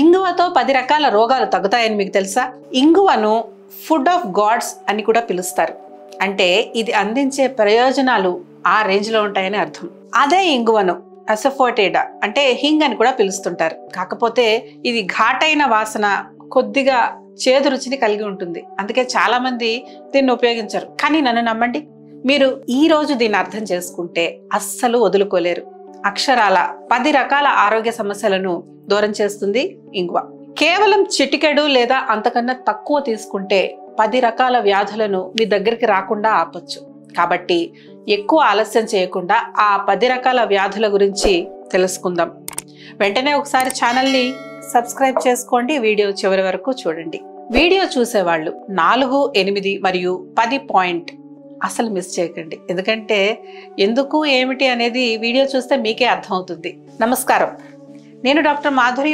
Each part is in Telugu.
ఇంగువతో 10 రకాల రోగాలు తగ్గుతాయని మీకు తెలుసా? ఇంగువను ఫుడ్ ఆఫ్ గాడ్స్ అని కూడా పిలుస్తారు. అంటే ఇది అందించే ప్రయోజనాలు ఆ రేంజ్లో ఉంటాయని అర్థం. అదే ఇంగువను అసఫోటేడా అంటే హింగ్ అని కూడా పిలుస్తుంటారు. కాకపోతే ఇది ఘాటైన వాసన, కొద్దిగా చేదు రుచిని కలిగి ఉంటుంది. అందుకే చాలా మంది దీన్ని ఉపయోగించరు. కానీ నన్ను నమ్మండి, మీరు ఈ రోజు దీన్ని అర్థం చేసుకుంటే అస్సలు వదులుకోలేరు. అక్షరాల 10 రకాల ఆరోగ్య సమస్యలను దూరం చేస్తుంది ఇంగువ. కేవలం చిటికెడు లేదా అంతకన్నా తక్కువ తీసుకుంటే 10 రకాల వ్యాధులను మీ దగ్గరికి రాకుండా ఆపొచ్చు. కాబట్టి ఎక్కువ ఆలస్యం చేయకుండా ఆ 10 రకాల వ్యాధుల గురించి తెలుసుకుందాం. వెంటనే ఒకసారి ఛానల్ని సబ్స్క్రైబ్ చేసుకోండి. వీడియో చివరి వరకు చూడండి. వీడియో చూసేవాళ్ళు 4, 8 మరియు 10 పాయింట్ అసలు మిస్ చేయకండి. ఎందుకంటే ఎందుకు ఏమిటి అనేది వీడియో చూస్తే మీకే అర్థమవుతుంది. నమస్కారం, నేను డాక్టర్ మాధురి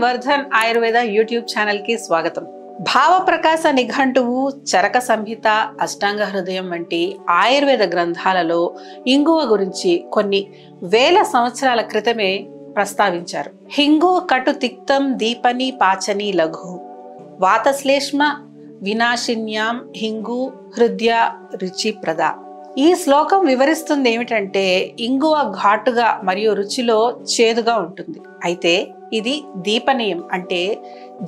వర్ధన్ ఆయుర్వేద యూట్యూబ్ ఛానల్కి స్వాగతం. భావప్రకాశ నిఘంటువు, చరక సంహిత, అష్టాంగ హృదయం వంటి ఆయుర్వేద గ్రంథాలలో ఇంగువ గురించి కొన్ని వేల సంవత్సరాల క్రితమే ప్రస్తావించారు. హింగు కటు తిక్తం దీపని పాచని లఘు వాతశ్లేష్మ వినాశిన్యాం హింగు హృదయ రుచి ప్రద. ఈ శ్లోకం వివరిస్తుంది ఏమిటంటే ఇంగువ ఘాటుగా మరియు రుచిలో చేదుగా ఉంటుంది. అయితే ఇది దీపనీయం అంటే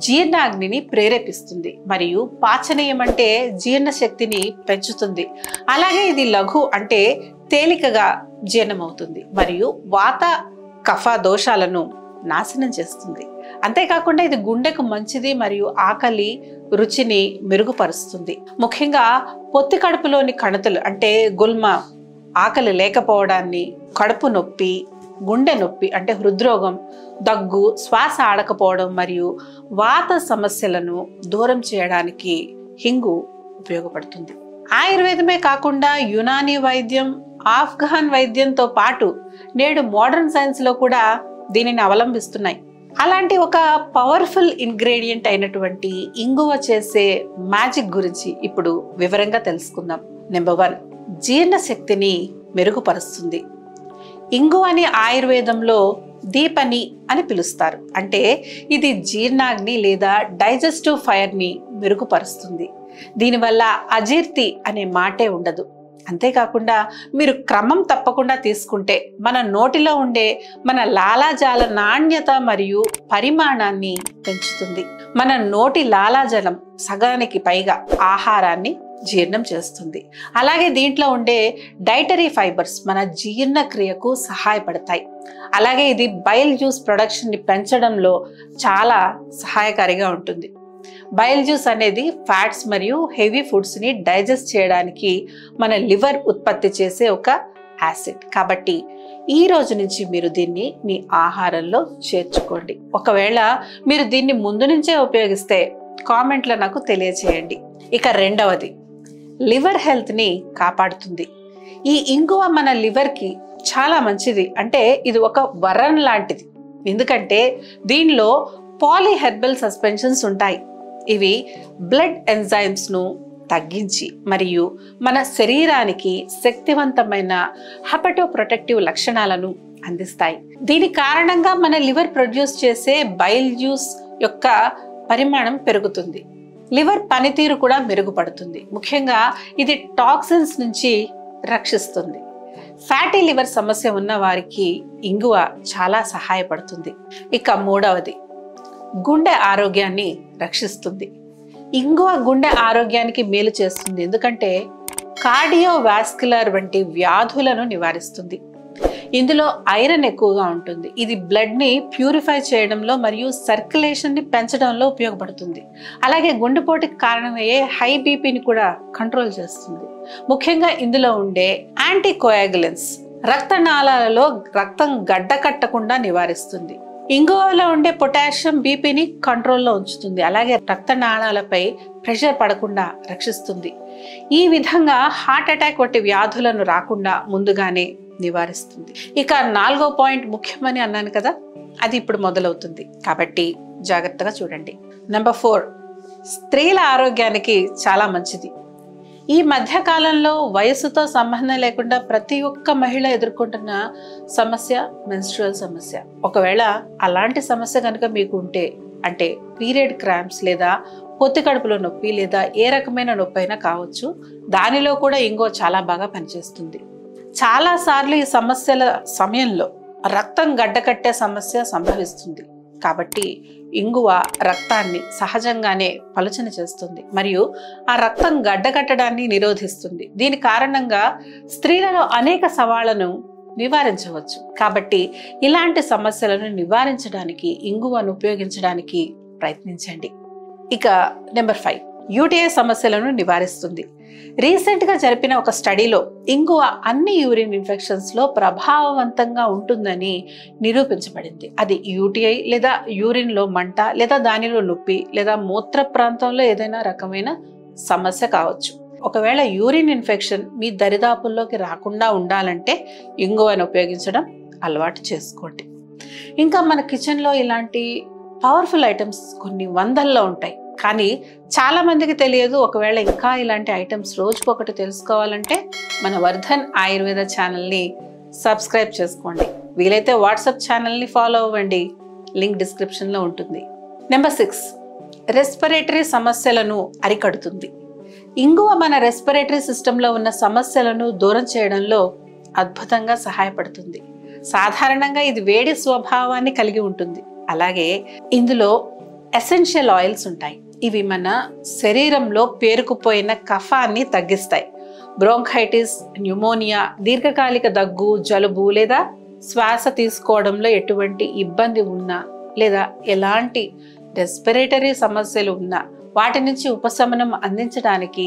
జీర్ణాగ్నిని ప్రేరేపిస్తుంది మరియు పాచనీయం అంటే జీర్ణశక్తిని పెంచుతుంది. అలాగే ఇది లఘు అంటే తేలికగా జీర్ణమవుతుంది మరియు వాత కఫ దోషాలను నాశనం చేస్తుంది. అంతేకాకుండా ఇది గుండెకు మంచిది మరియు ఆకలి రుచిని మెరుగుపరుస్తుంది. ముఖ్యంగా పొత్తి కడుపులోని కణుతులు అంటే గుల్మ, ఆకలి లేకపోవడాన్ని, కడుపు నొప్పి, గుండె నొప్పి అంటే హృద్రోగం, దగ్గు, శ్వాస ఆడకపోవడం మరియు వాత సమస్యలను దూరం చేయడానికి హింగు ఉపయోగపడుతుంది. ఆయుర్వేదమే కాకుండా యునానీ వైద్యం, ఆఫ్ఘాన్ వైద్యంతో పాటు నేడు మోడర్న్ సైన్స్లో కూడా దీనిని అవలంబిస్తున్నాయి. అలాంటి ఒక పవర్ఫుల్ ఇంగ్రీడియంట్ అయినటువంటి ఇంగువ చేసే మ్యాజిక్ గురించి ఇప్పుడు వివరంగా తెలుసుకుందాం. నెంబర్ 1, జీర్ణశక్తిని మెరుగుపరుస్తుంది. ఇంగువని ఆయుర్వేదంలో దీపని అని పిలుస్తారు. అంటే ఇది జీర్ణాగ్ని లేదా డైజెస్టివ్ ఫైర్ని మెరుగుపరుస్తుంది. దీనివల్ల అజీర్తి అనే మాటే ఉండదు. అంతేకాకుండా మీరు క్రమం తప్పకుండా తీసుకుంటే మన నోటిలో ఉండే మన లాలాజాల నాణ్యత మరియు పరిమాణాన్ని పెంచుతుంది. మన నోటి లాలాజలం సగానికి పైగా ఆహారాన్ని జీర్ణం చేస్తుంది. అలాగే దీంట్లో ఉండే డైటరీ ఫైబర్స్ మన జీర్ణక్రియకు సహాయపడతాయి. అలాగే ఇది బైల్ జ్యూస్ ప్రొడక్షన్ని పెంచడంలో చాలా సహాయకారిగా ఉంటుంది. బైల్ జ్యూస్ అనేది ఫ్యాట్స్ మరియు హెవీ ఫుడ్స్ని డైజెస్ట్ చేయడానికి మన లివర్ ఉత్పత్తి చేసే ఒక యాసిడ్. కాబట్టి ఈ రోజు నుంచి మీరు దీన్ని మీ ఆహారంలో చేర్చుకోండి. ఒకవేళ మీరు దీన్ని ముందు నుంచే ఉపయోగిస్తే కామెంట్లో నాకు తెలియచేయండి. ఇక రెండవది, లివర్ హెల్త్ని కాపాడుతుంది. ఈ ఇంగువ మన లివర్కి చాలా మంచిది. అంటే ఇది ఒక వరం లాంటిది. ఎందుకంటే దీనిలో పాలీహెర్బల్ సస్పెన్షన్స్ ఉంటాయి. ఇవి బ్లడ్ ఎంజైమ్స్ను తగ్గించి మరియు మన శరీరానికి శక్తివంతమైన హెపటో ప్రొటెక్టివ్ లక్షణాలను అందిస్తాయి. దీని కారణంగా మన లివర్ ప్రొడ్యూస్ చేసే బైల్ జ్యూస్ యొక్క పరిమాణం పెరుగుతుంది. లివర్ పనితీరు కూడా మెరుగుపడుతుంది. ముఖ్యంగా ఇది టాక్సిన్స్ నుంచి రక్షిస్తుంది. ఫ్యాటీ లివర్ సమస్య ఉన్న వారికి ఇంగువ చాలా సహాయపడుతుంది. ఇక మూడవది, గుండె ఆరోగ్యాన్ని రక్షిస్తుంది. ఇంగువ గుండె ఆరోగ్యానికి మేలు చేస్తుంది. ఎందుకంటే కార్డియోవాస్కులర్ వంటి వ్యాధులను నివారిస్తుంది. ఇందులో ఐరన్ ఎక్కువగా ఉంటుంది. ఇది బ్లడ్ని ప్యూరిఫై చేయడంలో మరియు సర్క్యులేషన్ని పెంచడంలో ఉపయోగపడుతుంది. అలాగే గుండెపోటుకి కారణమయ్యే హై బీపీని కూడా కంట్రోల్ చేస్తుంది. ముఖ్యంగా ఇందులో ఉండే యాంటీకోయాగులెన్స్ రక్తనాళాలలో రక్తం గడ్డకట్టకుండా నివారిస్తుంది. ఇంగువలో ఉండే పొటాషియం బీపీని కంట్రోల్లో ఉంచుతుంది. అలాగే రక్తనాళాలపై ప్రెషర్ పడకుండా రక్షిస్తుంది. ఈ విధంగా హార్ట్ అటాక్ వంటి వ్యాధులను రాకుండా ముందుగానే నివారిస్తుంది. ఇక 4వ పాయింట్ ముఖ్యమని అన్నాను కదా, అది ఇప్పుడు మొదలవుతుంది. కాబట్టి జాగ్రత్తగా చూడండి. నెంబర్ 4, స్త్రీల ఆరోగ్యానికి చాలా మంచిది. ఈ మధ్యకాలంలో వయసుతో సంబంధం లేకుండా ప్రతి ఒక్క మహిళ ఎదుర్కొంటున్న సమస్య మెన్స్ట్రువల్ సమస్య. ఒకవేళ అలాంటి సమస్య కనుక మీకు ఉంటే అంటే పీరియడ్ క్రాంప్స్ లేదా పొత్తి కడుపులో నొప్పి లేదా ఏ రకమైన నొప్పి అయినా కావచ్చు, దానిలో కూడా ఇంగువ చాలా బాగా పనిచేస్తుంది. చాలాసార్లు ఈ సమస్యల సమయంలో రక్తం గడ్డకట్టే సమస్య సంభవిస్తుంది. కాబట్టి ఇంగువ రక్తాన్ని సహజంగానే పలుచన చేస్తుంది మరియు ఆ రక్తం గడ్డకట్టడాన్ని నిరోధిస్తుంది. దీని కారణంగా స్త్రీలలో అనేక సవాళ్లను నివారించవచ్చు. కాబట్టి ఇలాంటి సమస్యలను నివారించడానికి ఇంగువను ఉపయోగించడానికి ప్రయత్నించండి. ఇక నెంబర్ 5, యూటీఐ సమస్యలను నివారిస్తుంది. రీసెంట్గా జరిపిన ఒక స్టడీలో ఇంగువ అన్ని యూరిన్ ఇన్ఫెక్షన్స్లో ప్రభావవంతంగా ఉంటుందని నిరూపించబడింది. అది యూటీఐ లేదా యూరిన్లో మంట లేదా దానిలో నొప్పి లేదా మూత్ర ప్రాంతంలో ఏదైనా రకమైన సమస్య కావచ్చు. ఒకవేళ యూరిన్ ఇన్ఫెక్షన్ మీ దరిదాపుల్లోకి రాకుండా ఉండాలంటే ఇంగువను ఉపయోగించడం అలవాటు చేసుకోండి. ఇంకా మన కిచెన్లో ఇలాంటి పవర్ఫుల్ ఐటమ్స్ కొన్ని వందల్లో ఉంటాయి, కానీ చాలా మందికి తెలియదు. ఒకవేళ ఇంకా ఇలాంటి ఐటమ్స్ రోజుకొకటి తెలుసుకోవాలంటే మన వర్ధన్ ఆయుర్వేద ఛానల్ని సబ్స్క్రైబ్ చేసుకోండి. వీలైతే వాట్సాప్ ఛానల్ని ఫాలో అవ్వండి, లింక్ డిస్క్రిప్షన్లో ఉంటుంది. నెంబర్ 6, రెస్పిరేటరీ సమస్యలను అరికడుతుంది. ఇంగువ మన రెస్పిరేటరీ సిస్టంలో ఉన్న సమస్యలను దూరం చేయడంలో అద్భుతంగా సహాయపడుతుంది. సాధారణంగా ఇది వేడి స్వభావాన్ని కలిగి ఉంటుంది. అలాగే ఇందులో ఎసెన్షియల్ ఆయిల్స్ ఉంటాయి. ఇవి మన శరీరంలో పేరుకుపోయిన కఫాన్ని తగ్గిస్తాయి. బ్రోంకైటిస్, న్యూమోనియా, దీర్ఘకాలిక దగ్గు, జలుబు లేదా శ్వాస తీసుకోవడంలో ఎటువంటి ఇబ్బంది ఉన్నా లేదా ఎలాంటి రెస్పిరేటరీ సమస్యలు ఉన్నా వాటి నుంచి ఉపశమనం అందించడానికి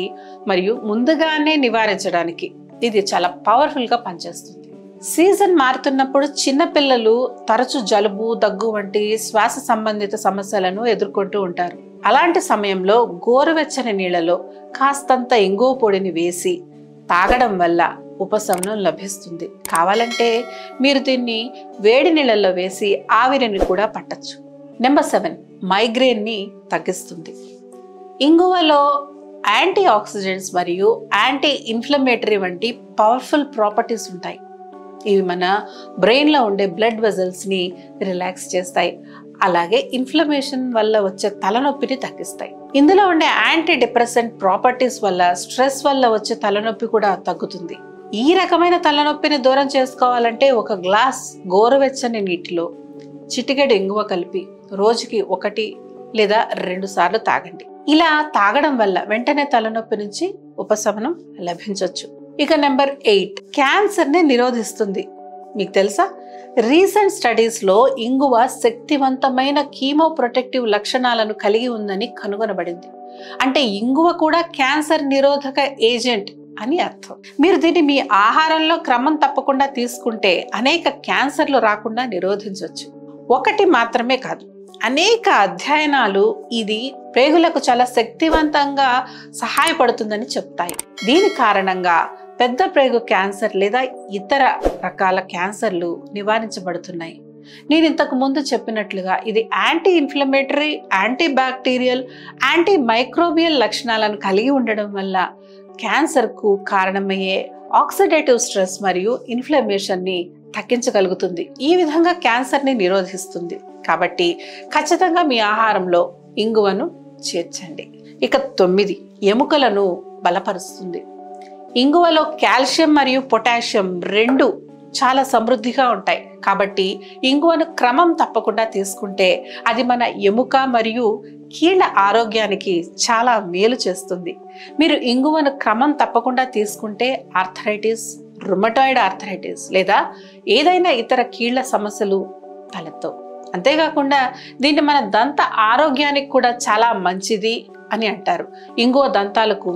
మరియు ముందుగానే నివారించడానికి ఇది చాలా పవర్ఫుల్గా పనిచేస్తుంది. సీజన్ మారుతున్నప్పుడు చిన్నపిల్లలు తరచు జలుబు, దగ్గు వంటి శ్వాస సంబంధిత సమస్యలను ఎదుర్కొంటూ ఉంటారు. అలాంటి సమయంలో గోరువెచ్చని నీళ్లలో కాస్తంత ఇంగువ పొడిని వేసి తాగడం వల్ల ఉపశమనం లభిస్తుంది. కావాలంటే మీరు దీన్ని వేడి నీళ్ళల్లో వేసి ఆవిరిని కూడా పట్టచ్చు. నెంబర్ 7, మైగ్రేన్ని తగ్గిస్తుంది. ఇంగువలో యాంటీ ఆక్సిడెంట్స్ మరియు యాంటీ ఇన్ఫ్లమేటరీ వంటి పవర్ఫుల్ ప్రాపర్టీస్ ఉంటాయి. ఇవి మన బ్రెయిన్లో ఉండే బ్లడ్ వెజల్స్ని రిలాక్స్ చేస్తాయి. అలాగే ఇన్ఫ్లమేషన్ వల్ల వచ్చే తలనొప్పిని తగ్గిస్తాయి. ఇందులో ఉండే యాంటీ డిప్రెసెంట్ ప్రాపర్టీస్ వల్ల స్ట్రెస్ వల్ల వచ్చే తలనొప్పి కూడా తగ్గుతుంది. ఈ రకమైన తలనొప్పిని దూరం చేసుకోవాలంటే ఒక గ్లాస్ గోరువెచ్చని నీటిలో చిటికెడు ఇంగువ కలిపి రోజుకి 1 లేదా 2 సార్లు తాగండి. ఇలా తాగడం వల్ల వెంటనే తలనొప్పి నుంచి ఉపశమనం లభించవచ్చు. ఇక నెంబర్ 8, క్యాన్సర్ని నిరోధిస్తుంది. మీకు తెలుసా, రీసెంట్ స్టడీస్లో ఇంగువ శక్తివంతమైన కీమో ప్రొటెక్టివ్ లక్షణాలను కలిగి ఉందని కనుగొనబడింది. అంటే ఇంగువ కూడా క్యాన్సర్ నిరోధక ఏజెంట్ అని అర్థం. మీరు దీన్ని మీ ఆహారంలో క్రమం తప్పకుండా తీసుకుంటే అనేక క్యాన్సర్లు రాకుండా నిరోధించవచ్చు. ఒకటి మాత్రమే కాదు, అనేక అధ్యయనాలు ఇది ప్రేగులకు చాలా శక్తివంతంగా సహాయపడుతుందని చెప్తాయి. దీని కారణంగా పెద్ద ప్రేగు క్యాన్సర్ లేదా ఇతర రకాల క్యాన్సర్లు నివారించబడుతున్నాయి. నేను ఇంతకు ముందు చెప్పినట్లుగా ఇది anti inflammatory, anti bacterial, anti microbial లక్షణాలను కలిగి ఉండడం వల్ల క్యాన్సర్కు కారణమయ్యే ఆక్సిడేటివ్ స్ట్రెస్ మరియు ఇన్ఫ్లమేషన్ని తగ్గించగలుగుతుంది. ఈ విధంగా క్యాన్సర్ని నిరోధిస్తుంది. కాబట్టి ఖచ్చితంగా మీ ఆహారంలో ఇంగువను చేర్చండి. ఇక 9, ఎముకలను బలపరుస్తుంది. ఇంగువలో కాల్షియం మరియు పొటాషియం 2 చాలా సమృద్ధిగా ఉంటాయి. కాబట్టి ఇంగువను క్రమం తప్పకుండా తీసుకుంటే అది మన ఎముక మరియు కీళ్ళ ఆరోగ్యానికి చాలా మేలు చేస్తుంది. మీరు ఇంగువను క్రమం తప్పకుండా తీసుకుంటే ఆర్థరైటిస్, రుమటాయిడ్ ఆర్థరైటిస్ లేదా ఏదైనా ఇతర కీళ్ల సమస్యలు తలెత్తవు. అంతేకాకుండా దీన్ని మన దంత ఆరోగ్యానికి కూడా చాలా మంచిది అని అంటారు. ఇంగువ దంతాలకు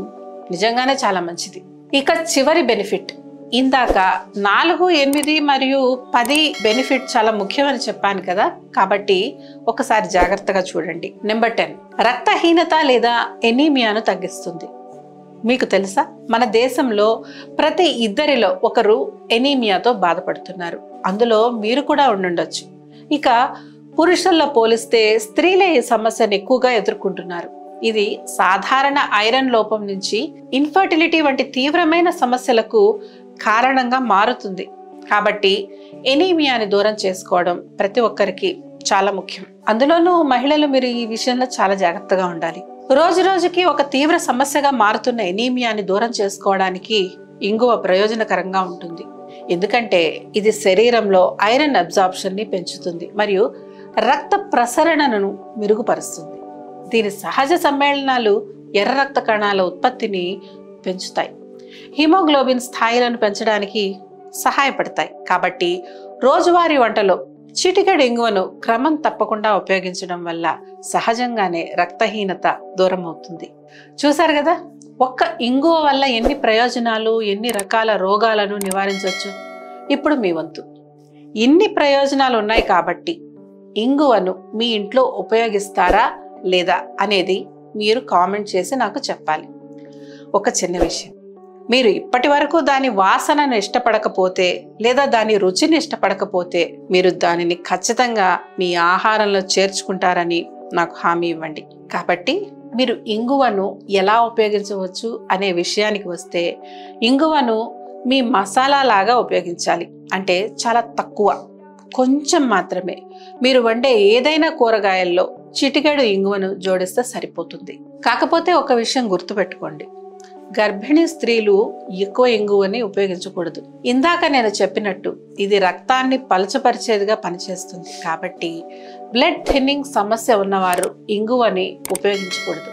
నిజంగానే చాలా మంచిది. ఇక చివరి బెనిఫిట్, ఇందాక 4, 8 మరియు 10 బెనిఫిట్ చాలా ముఖ్యమని చెప్పాను కదా, కాబట్టి ఒకసారి జాగ్రత్తగా చూడండి. నెంబర్ 10, రక్తహీనత లేదా ఎనీమియాను తగ్గిస్తుంది. మీకు తెలుసా, మన దేశంలో ప్రతి 2 ఒకరు ఎనీమియాతో బాధపడుతున్నారు. అందులో మీరు కూడా ఉండుండొచ్చు. ఇక పురుషుల్లో పోలిస్తే స్త్రీలే ఈ సమస్యను ఎక్కువగా ఎదుర్కొంటున్నారు. ఇది సాధారణ ఐరన్ లోపం నుంచి ఇన్ఫర్టిలిటీ వంటి తీవ్రమైన సమస్యలకు కారణంగా మారుతుంది. కాబట్టి ఎనీమియాని దూరం చేసుకోవడం ప్రతి ఒక్కరికి చాలా ముఖ్యం. అందులోనూ మహిళలు మీరు ఈ విషయంలో చాలా జాగ్రత్తగా ఉండాలి. రోజు రోజుకి ఒక తీవ్ర సమస్యగా మారుతున్న ఎనీమియాని దూరం చేసుకోవడానికి ఇంగువ ప్రయోజనకరంగా ఉంటుంది. ఎందుకంటే ఇది శరీరంలో ఐరన్ అబ్జార్ప్షన్ ని పెంచుతుంది మరియు రక్త ప్రసరణను మెరుగుపరుస్తుంది. దీని సహజ సమ్మేళనాలు ఎర్ర రక్త కణాల ఉత్పత్తిని పెంచుతాయి, హిమోగ్లోబిన్ స్థాయిలను పెంచడానికి సహాయపడతాయి. కాబట్టి రోజువారీ వంటలో చిటికెడు ఇంగువను క్రమం తప్పకుండా ఉపయోగించడం వల్ల సహజంగానే రక్తహీనత దూరం అవుతుంది. చూసారు కదా, ఒక్క ఇంగువ వల్ల ఎన్ని ప్రయోజనాలు, ఎన్ని రకాల రోగాలను నివారించవచ్చు. ఇప్పుడు మీ వంతు. ఇన్ని ప్రయోజనాలు ఉన్నాయి కాబట్టి ఇంగువను మీ ఇంట్లో ఉపయోగిస్తారా లేదా అనేది మీరు కామెంట్ చేసి నాకు చెప్పాలి. ఒక చిన్న విషయం, మీరు ఇప్పటి వరకు దాని వాసనను ఇష్టపడకపోతే లేదా దాని రుచిని ఇష్టపడకపోతే మీరు దానిని ఖచ్చితంగా మీ ఆహారంలో చేర్చుకుంటారని నాకు హామీ ఇవ్వండి. కాబట్టి మీరు ఇంగువను ఎలా ఉపయోగించవచ్చు అనే విషయానికి వస్తే, ఇంగువను మీ మసాలా లాగా ఉపయోగించాలి. అంటే చాలా తక్కువ, కొంచెం మాత్రమే. మీరు వండే ఏదైనా కూరగాయల్లో చిటికెడు ఇంగువను జోడిస్తే సరిపోతుంది. కాకపోతే ఒక విషయం గుర్తుపెట్టుకోండి, గర్భిణీ స్త్రీలు ఎక్కువ ఇంగువని ఉపయోగించకూడదు. ఇందాక నేను చెప్పినట్టు ఇది రక్తాన్ని పలచపరిచేదిగా పనిచేస్తుంది. కాబట్టి బ్లడ్ థిన్నింగ్ సమస్య ఉన్నవారు ఇంగువని ఉపయోగించకూడదు.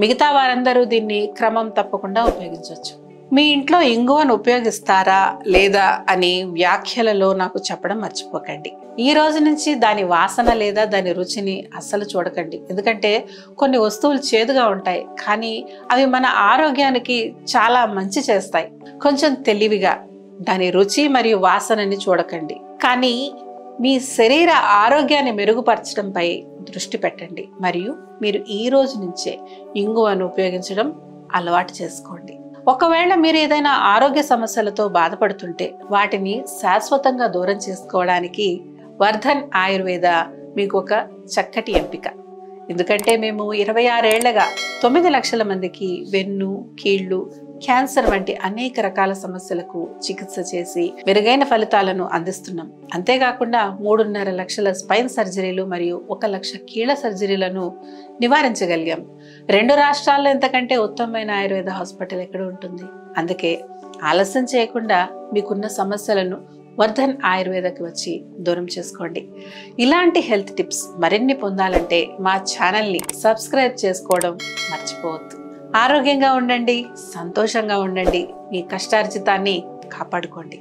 మిగతా వారందరూ దీన్ని క్రమం తప్పకుండా ఉపయోగించవచ్చు. మీ ఇంట్లో ఇంగువను ఉపయోగిస్తారా లేదా అని వ్యాఖ్యలలో నాకు చెప్పడం మర్చిపోకండి. ఈ రోజు నుంచి దాని వాసన లేదా దాని రుచిని అస్సలు చూడకండి. ఎందుకంటే కొన్ని వస్తువులు చేదుగా ఉంటాయి, కానీ అవి మన ఆరోగ్యానికి చాలా మంచి చేస్తాయి. కొంచెం తెలివిగా దాని రుచి మరియు వాసనని చూడకండి, కానీ మీ శరీర ఆరోగ్యాన్ని మెరుగుపరచడంపై దృష్టి పెట్టండి. మరియు మీరు ఈ రోజు నుంచే ఇంగువను ఉపయోగించడం అలవాటు చేసుకోండి. ఒకవేళ మీరు ఏదైనా ఆరోగ్య సమస్యలతో బాధపడుతుంటే వాటిని శాశ్వతంగా దూరం చేసుకోవడానికి వర్ధన్ ఆయుర్వేద మీకు ఒక చక్కటి ఎంపిక. ఎందుకంటే మేము 26 ఏళ్లగా 9 లక్షల మందికి వెన్ను, కీళ్లు, క్యాన్సర్ వంటి అనేక రకాల సమస్యలకు చికిత్స చేసి మెరుగైన ఫలితాలను అందిస్తున్నాం. అంతేకాకుండా 3.5 లక్షల స్పైన్ సర్జరీలు మరియు 1 లక్ష కీళ్ల సర్జరీలను నివారించగలిగాం. 2 రాష్ట్రాల్లో ఇంతకంటే ఉత్తమమైన ఆయుర్వేద హాస్పిటల్ ఎక్కడ ఉంటుంది? అందుకే ఆలస్యం చేయకుండా మీకున్న సమస్యలను వర్ధన్ ఆయుర్వేదకి వచ్చి దూరం చేసుకోండి. ఇలాంటి హెల్త్ టిప్స్ మరిన్ని పొందాలంటే మా ఛానల్ని సబ్స్క్రైబ్ చేసుకోవడం మర్చిపోవద్దు. ఆరోగ్యంగా ఉండండి, సంతోషంగా ఉండండి, మీ కష్టార్జితాన్ని కాపాడుకోండి.